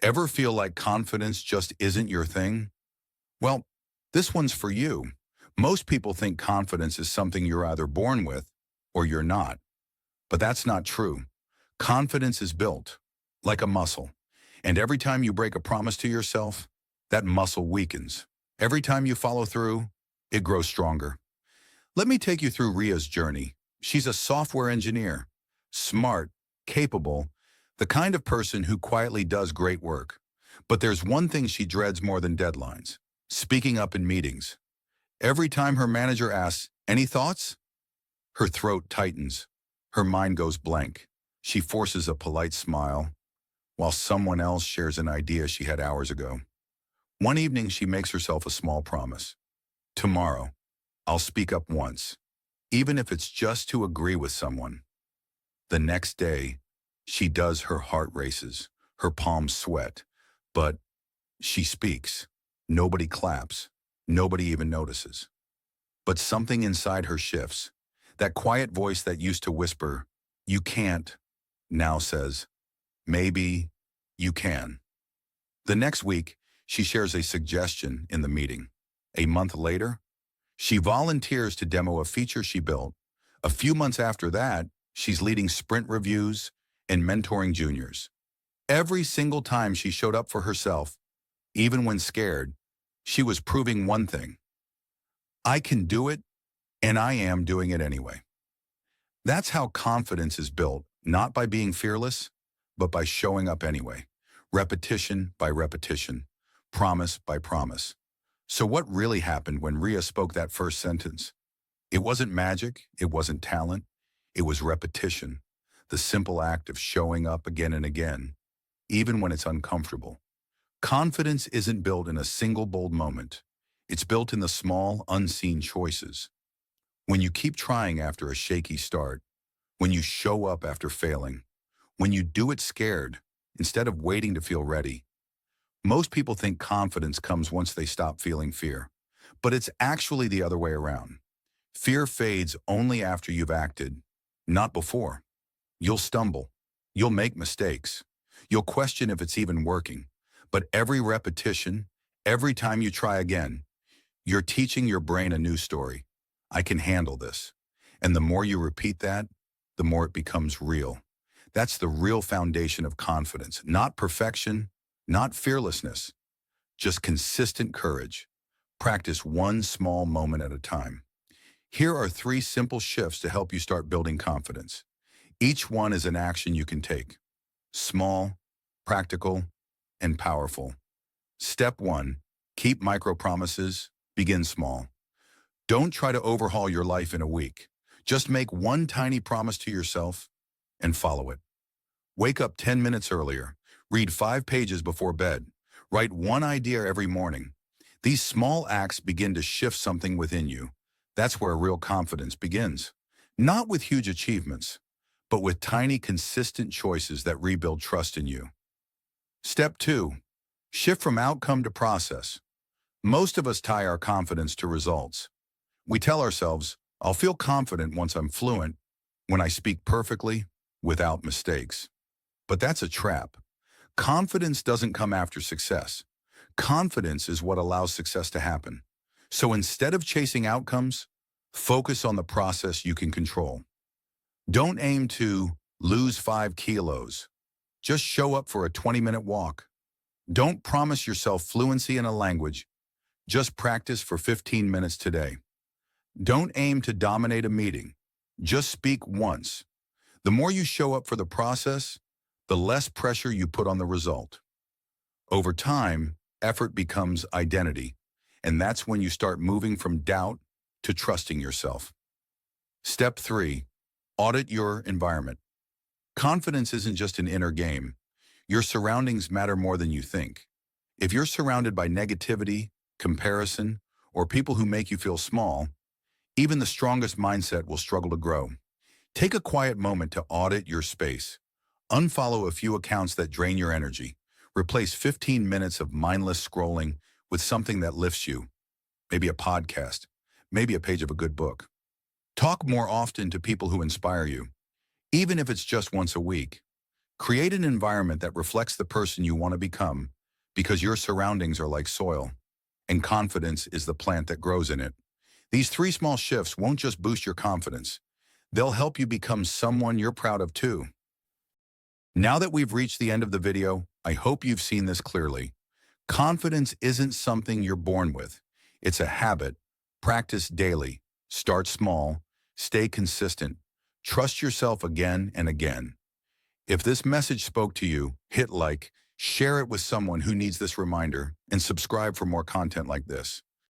Ever feel like confidence just isn't your thing? Well, this one's for you. Most people think confidence is something you're either born with or you're not. But that's not true. Confidence is built like a muscle. And every time you break a promise to yourself, that muscle weakens. Every time you follow through, it grows stronger. Let me take you through Ria's journey. She's a software engineer, smart, capable, the kind of person who quietly does great work. But there's one thing she dreads more than deadlines: speaking up in meetings. Every time her manager asks, "Any thoughts?" her throat tightens. Her mind goes blank. She forces a polite smile while someone else shares an idea she had hours ago. One evening, she makes herself a small promise. Tomorrow, I'll speak up once, even if it's just to agree with someone. The next day, she does. Her heart races, her palms sweat, but she speaks. Nobody claps. Nobody even notices. But something inside her shifts. That quiet voice that used to whisper, "You can't," now says, "Maybe you can." The next week, she shares a suggestion in the meeting. A month later, she volunteers to demo a feature she built. A few months after that, she's leading sprint reviews and mentoring juniors. Every single time she showed up for herself, even when scared, she was proving one thing: I can do it, and I am doing it anyway. That's how confidence is built, not by being fearless, but by showing up anyway. Repetition by repetition, promise by promise. So what really happened when Ria spoke that first sentence? It wasn't magic, it wasn't talent, it was repetition. The simple act of showing up again and again, even when it's uncomfortable. Confidence isn't built in a single bold moment. It's built in the small, unseen choices. When you keep trying after a shaky start, when you show up after failing, when you do it scared instead of waiting to feel ready. Most people think confidence comes once they stop feeling fear, but it's actually the other way around. Fear fades only after you've acted, not before. You'll stumble. You'll make mistakes. You'll question if it's even working. But every repetition, every time you try again, you're teaching your brain a new story. I can handle this. And the more you repeat that, the more it becomes real. That's the real foundation of confidence, not perfection, not fearlessness, just consistent courage. Practice one small moment at a time. Here are 3 simple shifts to help you start building confidence. Each one is an action you can take. Small, practical, and powerful. Step 1, keep micro promises, begin small. Don't try to overhaul your life in a week. Just make one tiny promise to yourself and follow it. Wake up 10 minutes earlier. Read 5 pages before bed. Write one idea every morning. These small acts begin to shift something within you. That's where real confidence begins. Not with huge achievements, but with tiny, consistent choices that rebuild trust in you. Step 2, shift from outcome to process. Most of us tie our confidence to results. We tell ourselves, "I'll feel confident once I'm fluent, when I speak perfectly, without mistakes." But that's a trap. Confidence doesn't come after success. Confidence is what allows success to happen. So instead of chasing outcomes, focus on the process you can control. Don't aim to lose 5 kilos. Just show up for a 20-minute walk. Don't promise yourself fluency in a language. Just practice for 15 minutes today. Don't aim to dominate a meeting. Just speak once. The more you show up for the process, the less pressure you put on the result. Over time, effort becomes identity, and that's when you start moving from doubt to trusting yourself. Step 3, audit your environment. Confidence isn't just an inner game. Your surroundings matter more than you think. If you're surrounded by negativity, comparison, or people who make you feel small, even the strongest mindset will struggle to grow. Take a quiet moment to audit your space. Unfollow a few accounts that drain your energy. Replace 15 minutes of mindless scrolling with something that lifts you. Maybe a podcast, maybe a page of a good book. Talk more often to people who inspire you, even if it's just once a week. Create an environment that reflects the person you want to become, because your surroundings are like soil, and confidence is the plant that grows in it. These 3 small shifts won't just boost your confidence. They'll help you become someone you're proud of too. Now that we've reached the end of the video, I hope you've seen this clearly. Confidence isn't something you're born with. It's a habit. Practice daily. Start small. Stay consistent. Trust yourself again and again. If this message spoke to you, hit like, share it with someone who needs this reminder, and subscribe for more content like this.